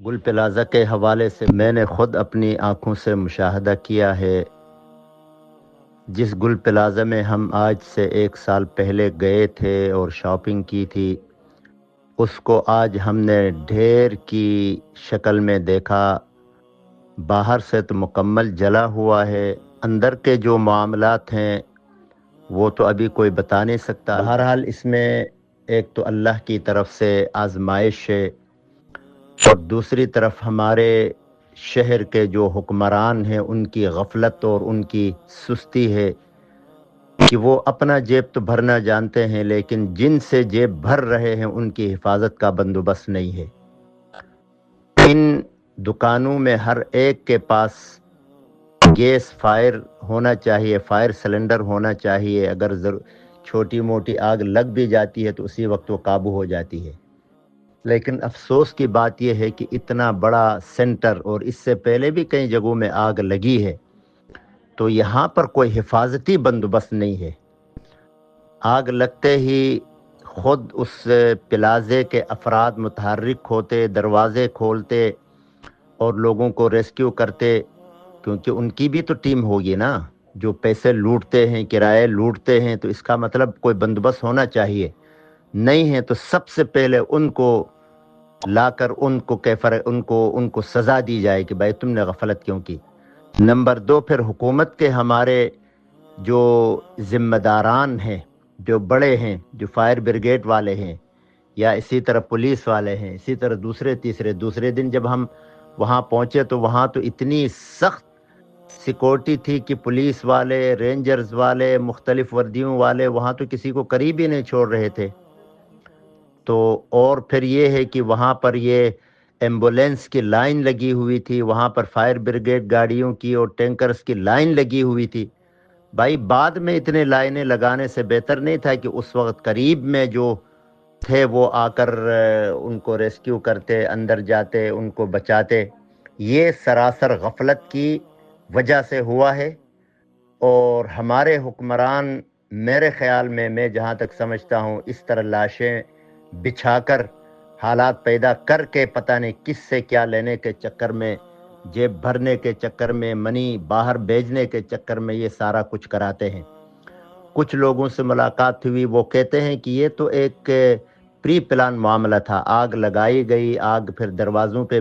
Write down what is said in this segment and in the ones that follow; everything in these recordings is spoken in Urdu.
گل پلازہ کے حوالے سے میں نے خود اپنی آنکھوں سے مشاہدہ کیا ہے۔ جس گل پلازہ میں ہم آج سے 1 سال پہلے گئے تھے اور شاپنگ کی تھی، اس کو آج ہم نے ڈھیر کی شکل میں دیکھا۔ باہر سے تو مکمل جلا ہوا ہے، اندر کے جو معاملات ہیں وہ تو ابھی کوئی بتا نہیں سکتا۔ بہرحال اس میں ایک تو اللہ کی طرف سے آزمائش ہے، اور دوسری طرف ہمارے شہر کے جو حکمران ہیں ان کی غفلت اور ان کی سستی ہے کہ وہ اپنا جیب تو بھرنا جانتے ہیں، لیکن جن سے جیب بھر رہے ہیں ان کی حفاظت کا بندوبست نہیں ہے۔ ان دکانوں میں ہر ایک کے پاس گیس فائر ہونا چاہیے، فائر سلنڈر ہونا چاہیے، اگر چھوٹی موٹی آگ لگ بھی جاتی ہے تو اسی وقت وہ قابو ہو جاتی ہے۔ لیکن افسوس کی بات یہ ہے کہ اتنا بڑا سینٹر، اور اس سے پہلے بھی کئی جگہوں میں آگ لگی ہے، تو یہاں پر کوئی حفاظتی بندوبست نہیں ہے۔ آگ لگتے ہی خود اس پلازے کے افراد متحرک ہوتے، دروازے کھولتے اور لوگوں کو ریسکیو کرتے، کیونکہ ان کی بھی تو ٹیم ہوگی نا۔ جو پیسے لوٹتے ہیں، کرائے لوٹتے ہیں، تو اس کا مطلب کوئی بندوبست ہونا چاہیے، نہیں ہے تو سب سے پہلے ان کو لا کر ان کو سزا دی جائے کہ بھائی تم نے غفلت کیوں کی۔ نمبر 2، پھر حکومت کے ہمارے جو ذمہ داران ہیں، جو بڑے ہیں، جو فائر بریگیڈ والے ہیں، یا اسی طرح پولیس والے ہیں، اسی طرح دوسرے دن جب ہم وہاں پہنچے تو وہاں تو اتنی سخت سیکورٹی تھی کہ پولیس والے، رینجرز والے، مختلف وردیوں والے وہاں تو کسی کو قریب ہی نہیں چھوڑ رہے تھے۔ تو اور پھر یہ ہے کہ وہاں پر یہ ایمبولینس کی لائن لگی ہوئی تھی، وہاں پر فائر بریگیڈ گاڑیوں کی اور ٹینکرز کی لائن لگی ہوئی تھی۔ بھائی بعد میں اتنے لائنیں لگانے سے بہتر نہیں تھا کہ اس وقت قریب میں جو تھے وہ آ کر ان کو ریسکیو کرتے، اندر جاتے، ان کو بچاتے؟ یہ سراسر غفلت کی وجہ سے ہوا ہے، اور ہمارے حکمران میرے خیال میں جہاں تک سمجھتا ہوں اس طرح لاشیں بچھا کر، حالات پیدا کر کے، پتہ نہیں کس سے کیا لینے کے چکر میں، جیب بھرنے کے چکر میں، منی باہر بھیجنے کے چکر میں یہ سارا کچھ کراتے ہیں۔ کچھ لوگوں سے ملاقات ہوئی، وہ کہتے ہیں کہ یہ تو ایک پری پلان معاملہ تھا، آگ لگائی گئی، آگ پھر دروازوں پہ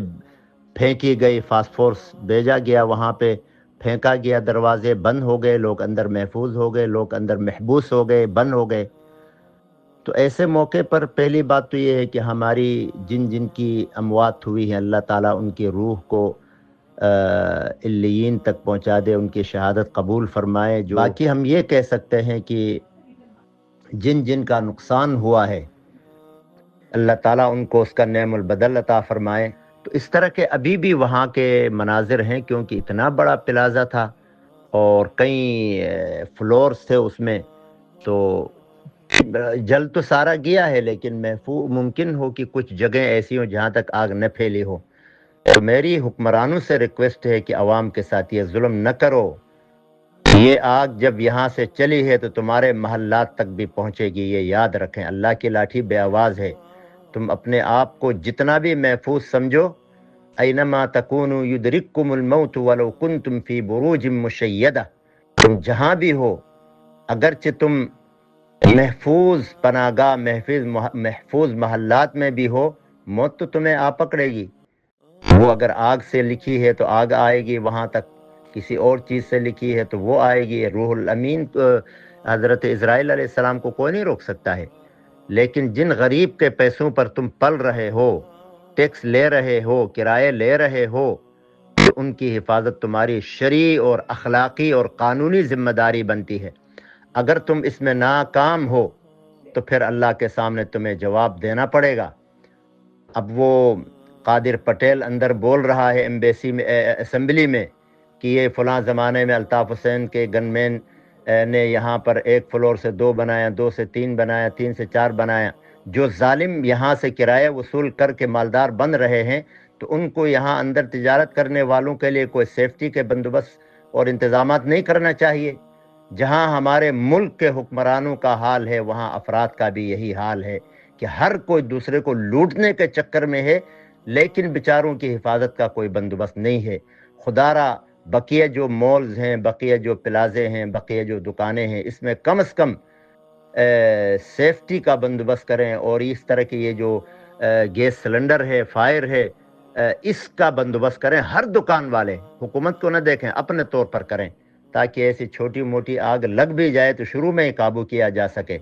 پھینکی گئی، فاسفورس بھیجا گیا، وہاں پہ پھینکا گیا، دروازے بند ہو گئے، لوگ اندر محفوظ ہو گئے، لوگ اندر محبوس ہو گئے، بند ہو گئے۔ تو ایسے موقع پر پہلی بات تو یہ ہے کہ ہماری جن کی اموات ہوئی ہیں، اللہ تعالیٰ ان کی روح کو علیین تک پہنچا دے، ان کی شہادت قبول فرمائے۔ باقی ہم یہ کہہ سکتے ہیں کہ جن کا نقصان ہوا ہے، اللہ تعالیٰ ان کو اس کا نعم البدل عطا فرمائے۔ تو اس طرح کے ابھی بھی وہاں کے مناظر ہیں، کیونکہ اتنا بڑا پلازہ تھا اور کئی فلورز تھے اس میں، تو جل تو سارا گیا ہے، لیکن ممکن ہو کہ کچھ جگہیں ایسی ہوں جہاں تک آگ نہ پھیلی ہو۔ تو میری حکمرانوں سے ریکویسٹ ہے کہ عوام کے ساتھ یہ ظلم نہ کرو۔ یہ آگ جب یہاں سے چلی ہے تو تمہارے محلات تک بھی پہنچے گی، یہ یاد رکھیں۔ اللہ کی لاٹھی بے آواز ہے، تم اپنے آپ کو جتنا بھی محفوظ سمجھو، اینما تکونوا یدرککم الموت ولو کنتم فی بروج مشیدہ، تم جہاں بھی ہو، اگرچہ تم محفوظ پناہگاہ، محفوظ محلات میں بھی ہو، موت تو تمہیں آ پکڑے گی۔ وہ اگر آگ سے لکھی ہے تو آگ آئے گی وہاں تک، کسی اور چیز سے لکھی ہے تو وہ آئے گی۔ روح الامین حضرت اسرائیل علیہ السلام کو کوئی نہیں روک سکتا ہے۔ لیکن جن غریب کے پیسوں پر تم پل رہے ہو، ٹیکس لے رہے ہو، کرائے لے رہے ہو، تو ان کی حفاظت تمہاری شرعی اور اخلاقی اور قانونی ذمہ داری بنتی ہے۔ اگر تم اس میں ناکام ہو تو پھر اللہ کے سامنے تمہیں جواب دینا پڑے گا۔ اب وہ قادر پٹیل اندر بول رہا ہے ایمبیسی میں، اسمبلی میں، کہ یہ فلاں زمانے میں الطاف حسین کے گن مین نے یہاں پر 1 فلور سے 2 بنایا، 2 سے 3 بنایا، 3 سے 4 بنایا۔ جو ظالم یہاں سے کرایہ وصول کر کے مالدار بن رہے ہیں، تو ان کو یہاں اندر تجارت کرنے والوں کے لیے کوئی سیفٹی کے بندوبست اور انتظامات نہیں کرنا چاہیے؟ جہاں ہمارے ملک کے حکمرانوں کا حال ہے، وہاں افراد کا بھی یہی حال ہے کہ ہر کوئی دوسرے کو لوٹنے کے چکر میں ہے، لیکن بیچاروں کی حفاظت کا کوئی بندوبست نہیں ہے۔ خدا را بقیہ جو مالز ہیں، بقیہ جو پلازے ہیں، بقیہ جو دکانیں ہیں، اس میں کم از کم سیفٹی کا بندوبست کریں، اور اس طرح کی یہ جو گیس سلنڈر ہے، فائر ہے، اس کا بندوبست کریں۔ ہر دکان والے حکومت کو نہ دیکھیں، اپنے طور پر کریں، تاکہ ایسی چھوٹی موٹی آگ لگ بھی جائے تو شروع میں ہی قابو کیا جا سکے،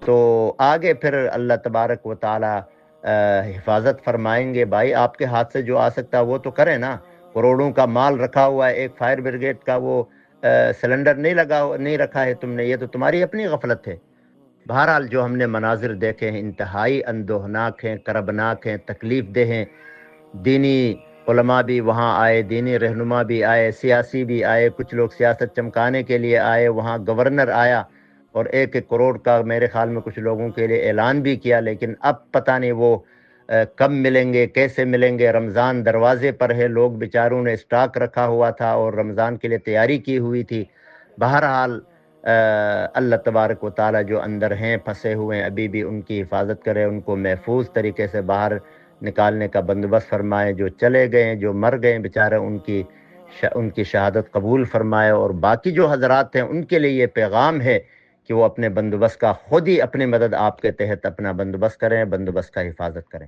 تو آگے پھر اللہ تبارک و تعالی حفاظت فرمائیں گے۔ بھائی آپ کے ہاتھ سے جو آ سکتا ہے وہ تو کریں نا، کروڑوں کا مال رکھا ہوا ہے، ایک فائر بریگیڈ کا وہ سلنڈر نہیں رکھا ہے تم نے، یہ تو تمہاری اپنی غفلت ہے۔ بہرحال جو ہم نے مناظر دیکھے ہیں انتہائی اندوہناک ہیں، کربناک ہیں، تکلیف دہ ہیں۔ دینی علماء بھی وہاں آئے، دینی رہنما بھی آئے، سیاسی بھی آئے، کچھ لوگ سیاست چمکانے کے لیے آئے، وہاں گورنر آیا اور 1 کروڑ کا میرے خیال میں کچھ لوگوں کے لیے اعلان بھی کیا، لیکن اب پتہ نہیں وہ کب ملیں گے، کیسے ملیں گے۔ رمضان دروازے پر ہے، لوگ بیچاروں نے اسٹاک رکھا ہوا تھا اور رمضان کے لیے تیاری کی ہوئی تھی۔ بہرحال اللہ تبارک و تعالی جو اندر ہیں پھنسے ہوئے ہیں ابھی بھی، ان کی حفاظت کرے، ان کو محفوظ طریقے سے باہر نکالنے کا بندوبست فرمائے۔ جو چلے گئے، جو مر گئے بیچارے، ان کی شہادت قبول فرمائے، اور باقی جو حضرات ہیں ان کے لیے یہ پیغام ہے کہ وہ اپنے بندوبست کا خود ہی اپنی مدد آپ کے تحت اپنا بندوبست کریں، بندوبست کا حفاظت کریں۔